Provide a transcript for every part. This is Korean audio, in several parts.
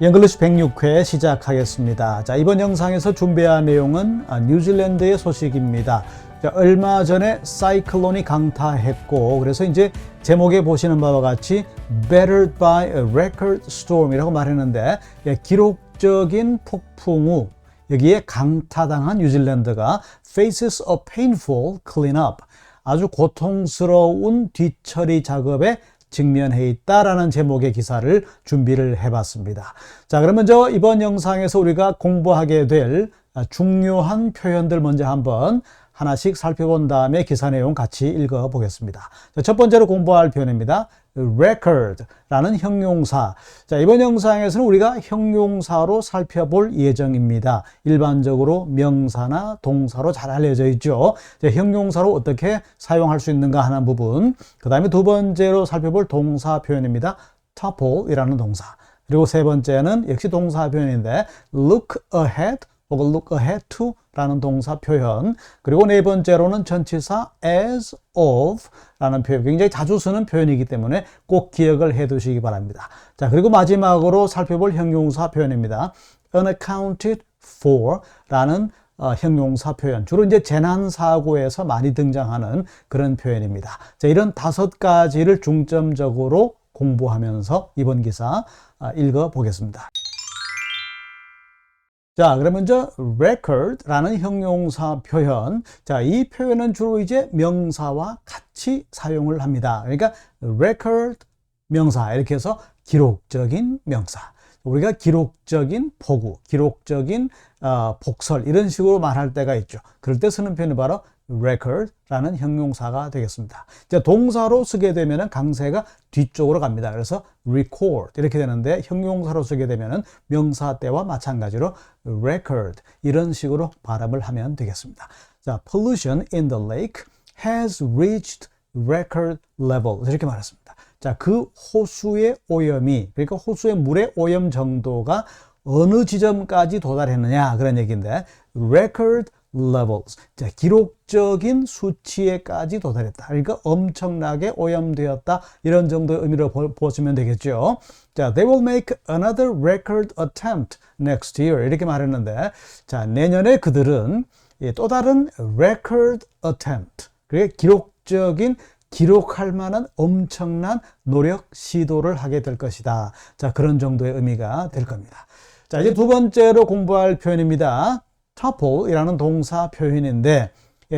잉글리시 106회 시작하겠습니다. 자, 이번 영상에서 준비한 내용은 뉴질랜드의 소식입니다. 자, 얼마 전에 사이클론이 강타했고, 그래서 이제 제목에 보시는 바와 같이 Battered by a Record Storm이라고 말했는데, 기록적인 폭풍우, 여기에 강타당한 뉴질랜드가 faces a painful cleanup, 아주 고통스러운 뒤처리 작업에 직면해 있다라는 제목의 기사를 준비를 해봤습니다. 자, 그러면 이번 영상에서 우리가 공부하게 될 중요한 표현들 먼저 한번 하나씩 살펴본 다음에 기사 내용 같이 읽어보겠습니다. 자, 첫 번째로 공부할 표현입니다. record라는 형용사. 자, 이번 영상에서는 우리가 형용사로 살펴볼 예정입니다. 일반적으로 명사나 동사로 잘 알려져 있죠. 자, 형용사로 어떻게 사용할 수 있는가 하는 부분. 그 다음에 두 번째로 살펴볼 동사 표현입니다. topple이라는 동사. 그리고 세 번째는 역시 동사 표현인데 look ahead 혹은 look ahead to 라는 동사 표현. 그리고 네 번째로는 전치사 as of 라는 표현. 굉장히 자주 쓰는 표현이기 때문에 꼭 기억을 해 두시기 바랍니다. 자, 그리고 마지막으로 살펴볼 형용사 표현입니다. unaccounted for 라는 형용사 표현. 주로 이제 재난사고에서 많이 등장하는 그런 표현입니다. 자, 이런 5가지를 중점적으로 공부하면서 이번 기사 읽어보겠습니다. 자, 그러면 record라는 형용사 표현. 자, 이 표현은 주로 이제 명사와 같이 사용을 합니다. 그러니까 record 명사, 이렇게 해서 기록적인 명사. 우리가 기록적인 포구, 기록적인 복설 이런 식으로 말할 때가 있죠. 그럴 때 쓰는 표현이 바로 record라는 형용사가 되겠습니다. 자, 동사로 쓰게 되면 강세가 뒤쪽으로 갑니다. 그래서 record 이렇게 되는데 형용사로 쓰게 되면 명사 때와 마찬가지로 record 이런 식으로 발음을 하면 되겠습니다. 자, pollution in the lake has reached record level 이렇게 말했습니다. 자, 그 호수의 오염이, 그러니까 호수의 물의 오염 정도가 어느 지점까지 도달했느냐 그런 얘기인데 record levels. 자, 기록적인 수치에까지 도달했다. 그러니까 엄청나게 오염되었다. 이런 정도의 의미로 보시면 되겠죠. 자, they will make another record attempt next year. 이렇게 말했는데, 자, 내년에 그들은 또 다른 record attempt. 그게 기록적인 기록할 만한 엄청난 노력 시도를 하게 될 것이다. 자, 그런 정도의 의미가 될 겁니다. 자, 이제 두 번째로 공부할 표현입니다. topple이라는 동사 표현인데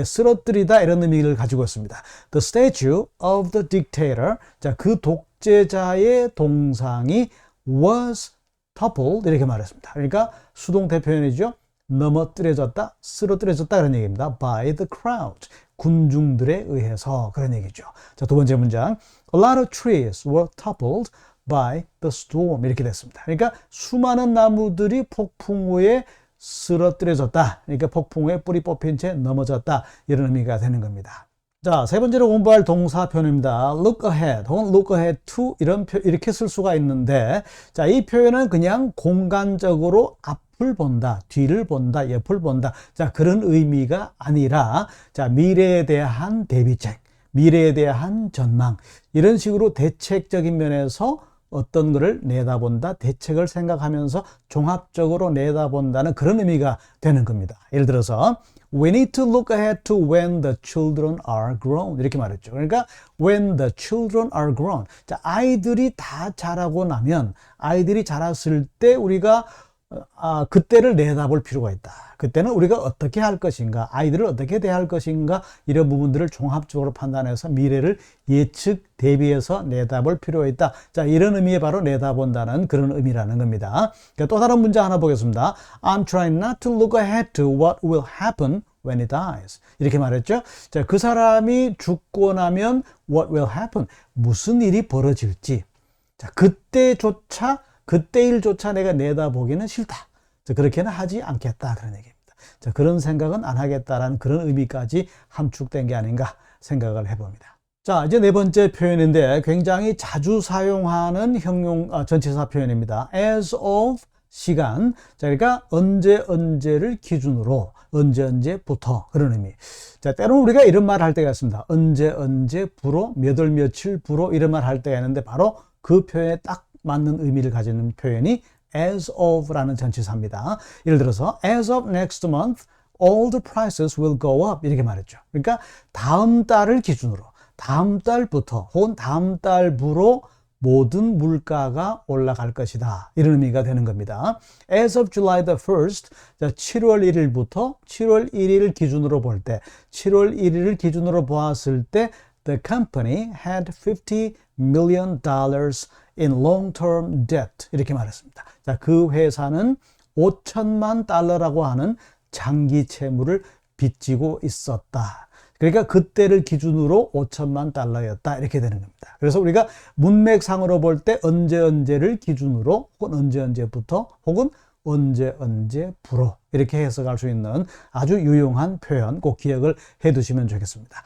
쓰러뜨리다 이런 의미를 가지고 있습니다. The statue of the dictator. 자, 그 독재자의 동상이 was toppled 이렇게 말했습니다. 그러니까 수동태 표현이죠. 넘어뜨려졌다, 쓰러뜨려졌다 그런 얘기입니다. By the crowd. 군중들에 의해서 그런 얘기죠. 자, 두 번째 문장. A lot of trees were toppled by the storm 이렇게 됐습니다. 그러니까 수많은 나무들이 폭풍우에 쓰러뜨려졌다. 그러니까 폭풍우에 뿌리 뽑힌 채 넘어졌다. 이런 의미가 되는 겁니다. 자, 세 번째로 공부할 동사 표현입니다. look ahead 혹은 look ahead to 이렇게 쓸 수가 있는데, 자, 이 표현은 그냥 공간적으로 앞을 본다, 뒤를 본다, 옆을 본다. 자, 그런 의미가 아니라, 자, 미래에 대한 대비책, 미래에 대한 전망, 이런 식으로 대책적인 면에서 어떤 것을 내다본다, 대책을 생각하면서 종합적으로 내다본다는 그런 의미가 되는 겁니다. 예를 들어서 We need to look ahead to when the children are grown 이렇게 말했죠. 그러니까 when the children are grown. 자, 아이들이 다 자라고 나면, 아이들이 자랐을 때 우리가 그때를 내다볼 필요가 있다. 그때는 우리가 어떻게 할 것인가, 아이들을 어떻게 대할 것인가, 이런 부분들을 종합적으로 판단해서 미래를 예측, 대비해서 내다볼 필요가 있다. 자, 이런 의미에 바로 내다본다는 그런 의미라는 겁니다. 또 다른 문장 하나 보겠습니다. I'm trying not to look ahead to what will happen when he dies. 이렇게 말했죠. 자, 그 사람이 죽고 나면 what will happen, 무슨 일이 벌어질지. 자, 그때 일조차 내가 내다보기는 싫다. 자, 그렇게는 하지 않겠다. 그런 얘기입니다. 자, 그런 생각은 안 하겠다라는 그런 의미까지 함축된 게 아닌가 생각을 해봅니다. 자, 이제 네 번째 표현인데 굉장히 자주 사용하는 전치사 표현입니다. as of 시간. 자, 그러니까 언제를 기준으로, 언제부터 그런 의미. 자, 때로는 우리가 이런 말 할 때가 있습니다. 언제부로, 몇 월 며칠부로 이런 말 할 때가 있는데 바로 그 표현에 딱 맞는 의미를 가지는 표현이 as of라는 전치사입니다. 예를 들어서 as of next month, all the prices will go up 이렇게 말했죠. 그러니까 다음 달을 기준으로 다음 달부터 혹은 다음 달부로 모든 물가가 올라갈 것이다. 이런 의미가 되는 겁니다. As of July the 1st, 7월 1일부터 7월 1일 기준으로 볼 때, 7월 1일을 기준으로 보았을 때 the company had $50 million in long-term debt. 이렇게 말했습니다. 자, 그 회사는 5천만 달러라고 하는 장기 채무를 빚지고 있었다. 그러니까 그때를 기준으로 5천만 달러였다. 이렇게 되는 겁니다. 그래서 우리가 문맥상으로 볼 때 언제를 기준으로 혹은 언제부터 혹은 언제부로 이렇게 해석할 수 있는 아주 유용한 표현 꼭 기억을 해 두시면 좋겠습니다.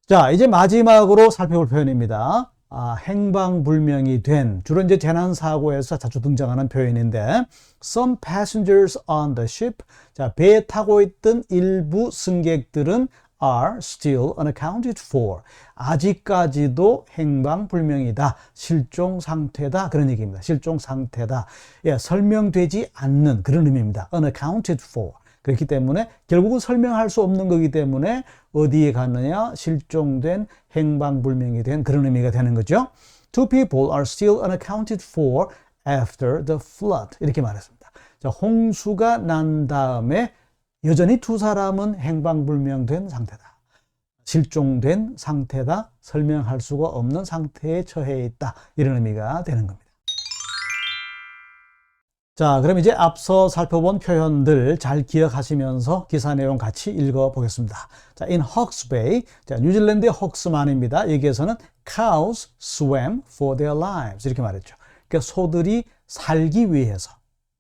자, 이제 마지막으로 살펴볼 표현입니다. 행방불명이 된, 주로 이제 재난사고에서 자주 등장하는 표현인데, some passengers on the ship, 자, 배에 타고 있던 일부 승객들은 are still unaccounted for. 아직까지도 행방불명이다. 실종 상태다. 그런 얘기입니다. 실종 상태다. 예, 설명되지 않는 그런 의미입니다. unaccounted for. 그렇기 때문에 결국은 설명할 수 없는 거기 때문에 어디에 갔느냐? 실종된, 행방불명이 된 그런 의미가 되는 거죠. Two people are still unaccounted for after the flood. 이렇게 말했습니다. 자, 홍수가 난 다음에 여전히 두 사람은 행방불명된 상태다. 실종된 상태다. 설명할 수가 없는 상태에 처해 있다. 이런 의미가 되는 겁니다. 자, 그럼 이제 앞서 살펴본 표현들 잘 기억하시면서 기사 내용 같이 읽어보겠습니다. 자, in Hawke's Bay, 자, 뉴질랜드의 헉스만입니다. 여기에서는 cows swam for their lives 이렇게 말했죠. 그러니까 소들이 살기 위해서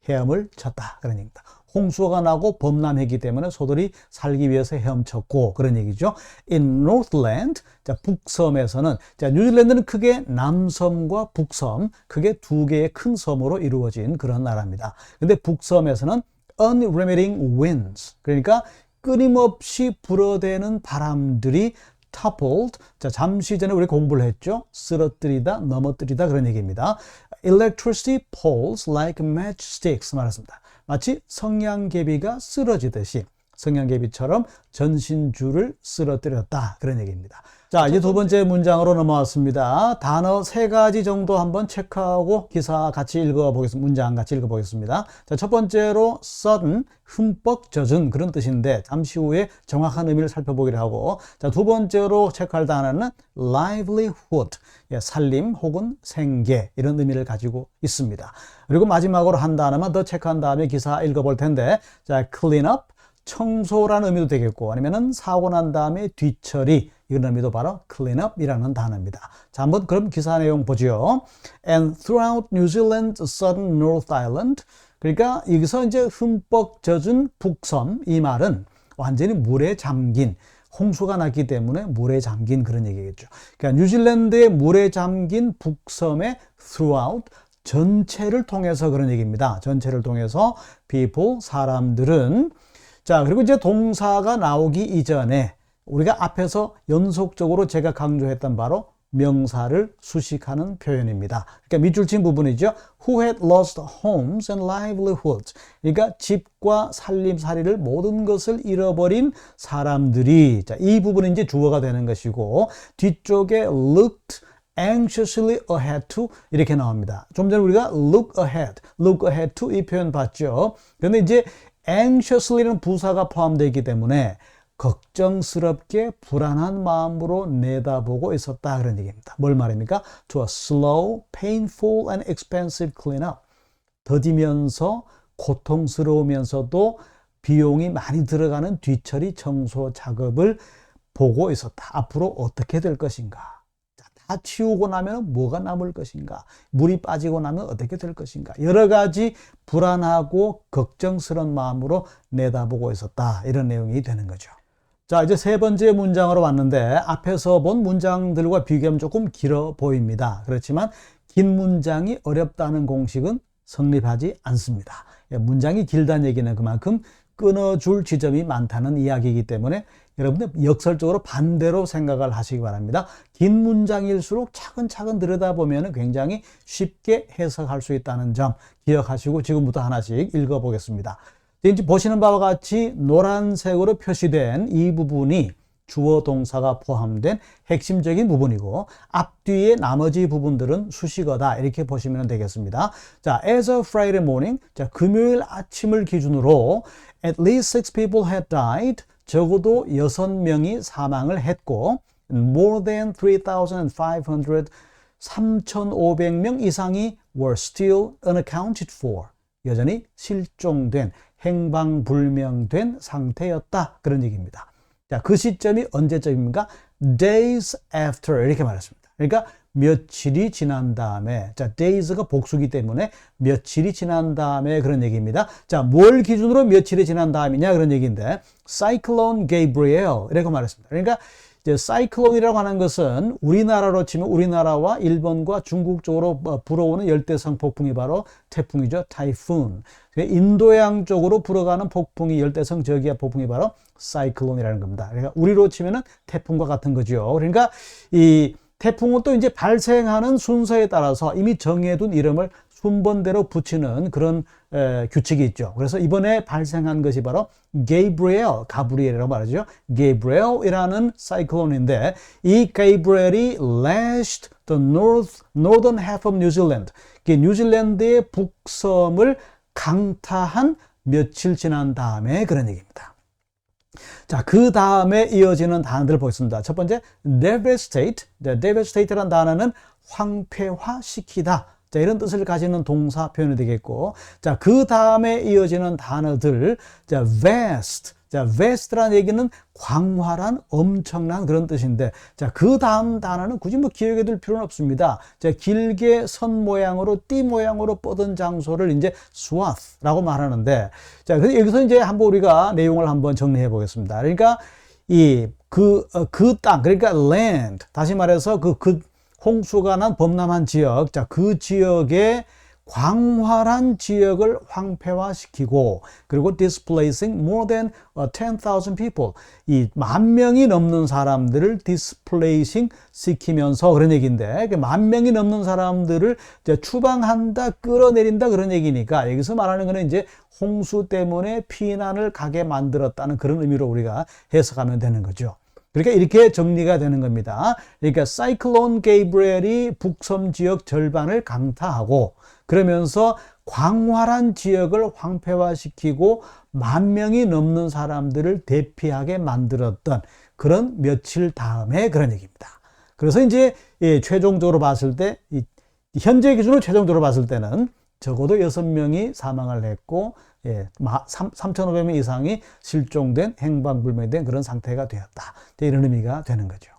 헤엄을 쳤다 그런 얘기입니다. 홍수가 나고 범람했기 때문에 소들이 살기 위해서 헤엄쳤고 그런 얘기죠. In Northland, 자, 북섬에서는, 자, 뉴질랜드는 크게 남섬과 북섬, 크게 두 개의 큰 섬으로 이루어진 그런 나라입니다. 근데 북섬에서는 unremitting winds, 그러니까 끊임없이 불어대는 바람들이 toppled, 자, 잠시 전에 우리 공부를 했죠. 쓰러뜨리다, 넘어뜨리다 그런 얘기입니다. Electricity poles like matchsticks 말했습니다. 마치 성냥개비가 쓰러지듯이 성냥개비처럼 전신줄을 쓰러뜨렸다 그런 얘기입니다. 자, 이제 두 번째 문장으로 넘어왔습니다. 단어 3가지 정도 한번 체크하고 기사 같이 읽어보겠습니다. 문장 같이 읽어보겠습니다. 자, 첫 번째로 sudden, 흠뻑 젖은 그런 뜻인데 잠시 후에 정확한 의미를 살펴보기로 하고, 자, 두 번째로 체크할 단어는 livelihood, 예, 살림 혹은 생계 이런 의미를 가지고 있습니다. 그리고 마지막으로 한 단어만 더 체크한 다음에 기사 읽어볼 텐데, 자, clean up, 청소라는 의미도 되겠고 아니면은 사고 난 다음에 뒤처리 이런 의미도 바로 clean up이라는 단어입니다. 자, 한번 그럼 기사 내용 보죠. And throughout New Zealand's southern North Island, 그러니까 여기서 이제 흠뻑 젖은 북섬, 이 말은 완전히 물에 잠긴, 홍수가 났기 때문에 물에 잠긴 그런 얘기겠죠. 그러니까 뉴질랜드의 물에 잠긴 북섬의 throughout, 전체를 통해서 그런 얘기입니다. 전체를 통해서 people, 사람들은, 자, 그리고 이제 동사가 나오기 이전에 우리가 앞에서 연속적으로 제가 강조했던 바로 명사를 수식하는 표현입니다. 그러니까 밑줄 친 부분이죠. Who had lost homes and livelihoods. 그러니까 집과 살림살이를 모든 것을 잃어버린 사람들이, 자, 이 부분이 이제 주어가 되는 것이고 뒤쪽에 looked anxiously ahead to 이렇게 나옵니다. 좀 전에 우리가 look ahead to 이 표현 봤죠. 그런데 이제 anxiously는 부사가 포함되어 있기 때문에 걱정스럽게 불안한 마음으로 내다보고 있었다 그런 얘기입니다. 뭘 말입니까? To a slow, painful and expensive cleanup. 더디면서 고통스러우면서도 비용이 많이 들어가는 뒤처리 청소 작업을 보고 있었다. 앞으로 어떻게 될 것인가? 다 치우고 나면 뭐가 남을 것인가? 물이 빠지고 나면 어떻게 될 것인가? 여러 가지 불안하고 걱정스러운 마음으로 내다보고 있었다. 이런 내용이 되는 거죠. 자, 이제 세 번째 문장으로 왔는데 앞에서 본 문장들과 비교하면 조금 길어 보입니다. 그렇지만 긴 문장이 어렵다는 공식은 성립하지 않습니다. 문장이 길다는 얘기는 그만큼 끊어줄 지점이 많다는 이야기이기 때문에 여러분들 역설적으로 반대로 생각을 하시기 바랍니다. 긴 문장일수록 차근차근 들여다보면 굉장히 쉽게 해석할 수 있다는 점 기억하시고 지금부터 하나씩 읽어보겠습니다. 이제 보시는 바와 같이 노란색으로 표시된 이 부분이 주어 동사가 포함된 핵심적인 부분이고 앞뒤의 나머지 부분들은 수식어다 이렇게 보시면 되겠습니다. 자, as of Friday morning, 자, 금요일 아침을 기준으로 at least 6 people had died. 적어도 6명이 사망을 했고 more than 3,500, 3,500명 이상이 were still unaccounted for. 여전히 실종된, 행방불명된 상태였다. 그런 얘기입니다. 자, 그 시점이 언제쯤입니까? days after 이렇게 말했습니다. 그러니까 며칠이 지난 다음에, 자, days가 복수기 때문에 며칠이 지난 다음에 그런 얘기입니다. 자, 뭘 기준으로 며칠이 지난 다음이냐 그런 얘기인데 Cyclone Gabrielle 이렇게 말했습니다. 그러니까 이제 사이클론이라고 하는 것은 우리나라로 치면 우리나라와 일본과 중국 쪽으로 불어오는 열대성 폭풍이 바로 태풍이죠. 타이푼. 인도양 쪽으로 불어가는 폭풍이 열대성 저기압 폭풍이 바로 사이클론이라는 겁니다. 그러니까 우리로 치면은 태풍과 같은 거죠. 그러니까 이 태풍은 또 이제 발생하는 순서에 따라서 이미 정해둔 이름을 순번대로 붙이는 그런 규칙이 있죠. 그래서 이번에 발생한 것이 바로 가브리엘이라고 말하죠. 가브리엘이라는 사이클론인데 이 가브리엘이 lashed the northern half of New Zealand. 뉴질랜드의 북섬을 강타한 며칠 지난 다음에 그런 얘기입니다. 자, 그 다음에 이어지는 단어들을 보겠습니다. 첫 번째, devastate. devastate라는 단어는 황폐화시키다. 자, 이런 뜻을 가지는 동사 표현이 되겠고, 자, 그 다음에 이어지는 단어들, 자, vast. 자, vast라는 얘기는 광활한, 엄청난 그런 뜻인데, 자, 그 다음 단어는 굳이 뭐 기억해 둘 필요는 없습니다. 자, 길게 선 모양으로, 띠 모양으로 뻗은 장소를 이제 swath라고 말하는데, 자, 그래서 여기서 이제 한번 우리가 내용을 한번 정리해 보겠습니다. 그러니까 그 땅, 그러니까 land, 다시 말해서 홍수가 난 범람한 지역, 자, 그 지역의 광활한 지역을 황폐화시키고 그리고 displacing more than 10,000 people. 이 10,000명이 넘는 사람들을 displacing 시키면서 그런 얘기인데 10,000명이 넘는 사람들을 이제 추방한다, 끌어내린다 그런 얘기니까 여기서 말하는 거는 이제 홍수 때문에 피난을 가게 만들었다는 그런 의미로 우리가 해석하면 되는 거죠. 그러니까 이렇게 정리가 되는 겁니다. 그러니까 사이클론 게이브리엘이 북섬 지역 절반을 강타하고 그러면서 광활한 지역을 황폐화시키고 10,000명이 넘는 사람들을 대피하게 만들었던 그런 며칠 다음에 그런 얘기입니다. 그래서 이제 최종적으로 봤을 때 현재 기준으로 최종적으로 봤을 때는 적어도 6명이 사망을 했고 3,500명 이상이 실종된 행방불명된 그런 상태가 되었다. 이런 의미가 되는 거죠.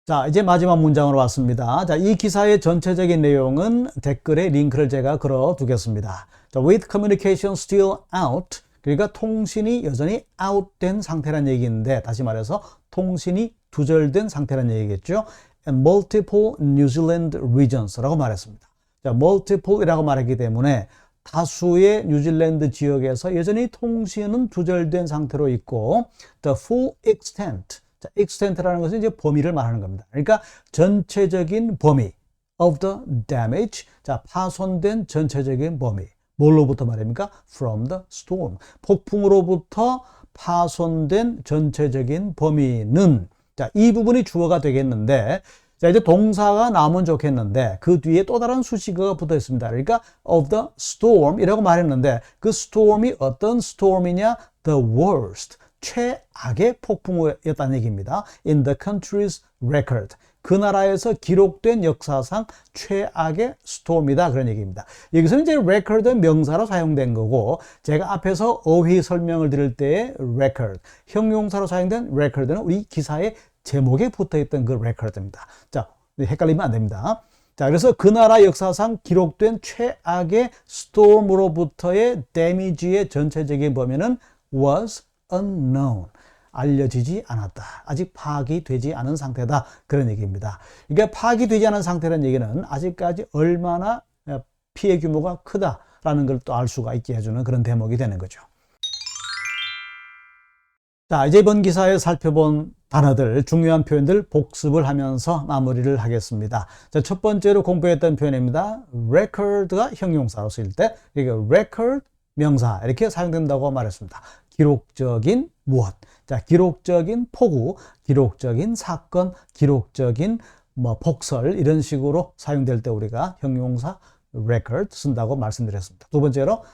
자, 이제 마지막 문장으로 왔습니다. 자, 이 기사의 전체적인 내용은 댓글에 링크를 제가 걸어 두겠습니다. 자, with communication still out. 그러니까 통신이 여전히 out된 상태란 얘기인데 다시 말해서 통신이 두절된 상태란 얘기겠죠. And multiple New Zealand regions라고 말했습니다. 자, multiple이라고 말했기 때문에 다수의 뉴질랜드 지역에서 여전히 통신은 두절된 상태로 있고 the full extent. 자, extent라는 것은 이제 범위를 말하는 겁니다. 그러니까 전체적인 범위 of the damage. 자, 파손된 전체적인 범위. 뭘로부터 말입니까? From the storm. 폭풍으로부터 파손된 전체적인 범위는 자, 이 부분이 주어가 되겠는데 자, 이제 동사가 나오면 좋겠는데 그 뒤에 또 다른 수식어가 붙어 있습니다. 그러니까 of the storm 이라고 말했는데 그 storm이 어떤 storm이냐? The worst. 최악의 폭풍이었다는 얘기입니다. In the country's record. 그 나라에서 기록된 역사상 최악의 storm이다. 그런 얘기입니다. 여기서는 이제 record 명사로 사용된 거고 제가 앞에서 어휘 설명을 드릴 때의 record, 형용사로 사용된 record는 우리 기사의 제목에 붙어있던 그 record입니다. 자, 헷갈리면 안 됩니다. 자, 그래서 그 나라 역사상 기록된 최악의 storm으로부터의 damage의 전체적인 범위는 was unknown. 알려지지 않았다. 아직 파악이 되지 않은 상태다. 그런 얘기입니다. 그러니까 파악이 되지 않은 상태라는 얘기는 아직까지 얼마나 피해 규모가 크다라는 걸 또 알 수가 있게 해주는 그런 대목이 되는 거죠. 자, 이제 이번 기사에 살펴본 단어들, 중요한 표현들 복습을 하면서 마무리를 하겠습니다. 자, 첫 번째로 공부했던 표현입니다. record가 형용사로 쓰일 때, 이게 record 명사 이렇게 사용된다고 말했습니다. 기록적인 무엇. 자, 기록적인 포구, 기록적인 사건, 기록적인 복설 이런 식으로 사용될 때 우리가 형용사 record 쓴다고 말씀드렸습니다. 두 번째로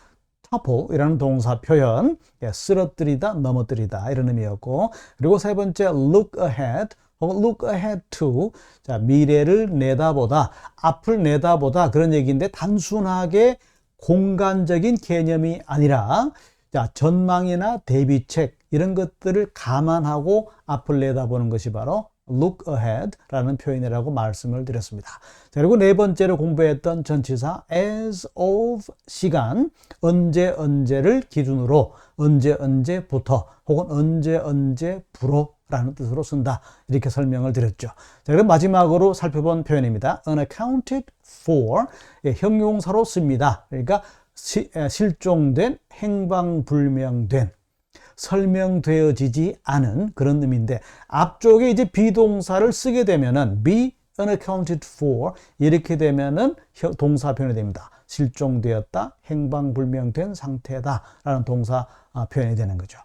topple이라는 동사 표현, 쓰러뜨리다, 넘어뜨리다 이런 의미였고, 그리고 세 번째 look ahead 혹은 look ahead to, 자, 미래를 내다보다, 앞을 내다보다 그런 얘기인데 단순하게 공간적인 개념이 아니라 자, 전망이나 대비책 이런 것들을 감안하고 앞을 내다보는 것이 바로 look ahead라는 표현이라고 말씀을 드렸습니다. 자, 그리고 네 번째로 공부했던 전치사 as of 시간, 언제를 기준으로, 언제부터 혹은 언제부로 라는 뜻으로 쓴다. 이렇게 설명을 드렸죠. 자, 그럼 마지막으로 살펴본 표현입니다. unaccounted for, 형용사로 씁니다. 그러니까 실종된, 행방불명된, 설명되어지지 않은 그런 의미인데, 앞쪽에 이제 비동사를 쓰게 되면은 be unaccounted for 이렇게 되면은 동사 표현이 됩니다. 실종되었다, 행방불명된 상태다 라는 동사 표현이 되는 거죠.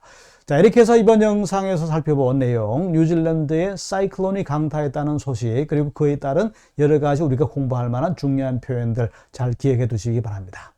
자, 이렇게 해서 이번 영상에서 살펴본 내용, 뉴질랜드의 사이클론이 강타했다는 소식, 그리고 그에 따른 여러 가지 우리가 공부할 만한 중요한 표현들 잘 기억해 두시기 바랍니다.